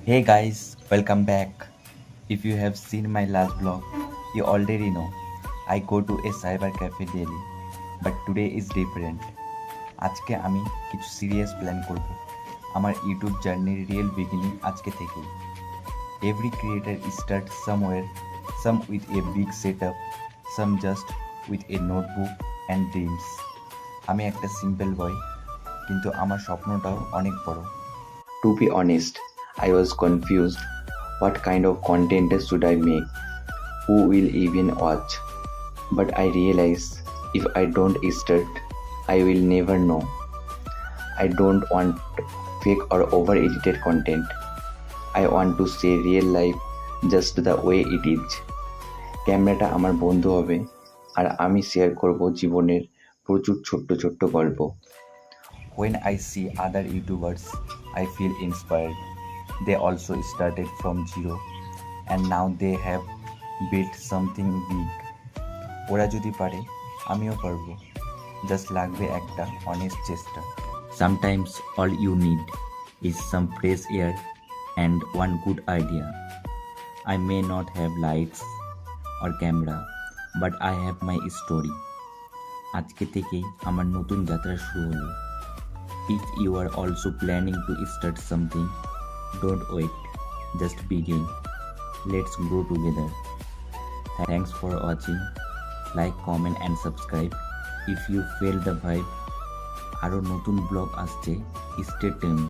Hey guys, welcome back. If you have seen my last vlog, you already know I go to a cyber cafe daily. But today is different. আজকে আমি কিছু serious plan করব। আমার YouTube জার্নির real beginning আজকে থেকেই। Every creator starts somewhere, some with a big setup, some just with a notebook and dreams. আমি একটা সিম্পল বয়, কিন্তু আমার স্বপ্নটাও অনেক বড়। To be honest, I was confused. What kind of content should I make? Who will even watch? But I realized if I don't start, I will never know. I don't want fake or over edited content. I want to say real life just the way it is. ক্যামেরাটা আমার বন্ধু হবে আর আমি share করব জীবনের প্রচুর ছোট্ট ছোট্ট গল্প। When I see other YouTubers, I feel inspired. They also started from zero and now they have built something big. ওরা যদি পারে আমিও পারবো, জাস্ট লাগবে একটা অনেস্ট চেষ্টা। Sometimes all you need is some fresh air and one good idea. I may not have lights or camera, but I have my story. আজকে থেকেই আমার নতুন যাত্রা শুরু হলো। If you are also planning to start something, don't wait, just begin. Let's grow together. Thanks for watching. Like, comment and subscribe if you feel the vibe. আরো নতুন blog আসছে, stay tuned.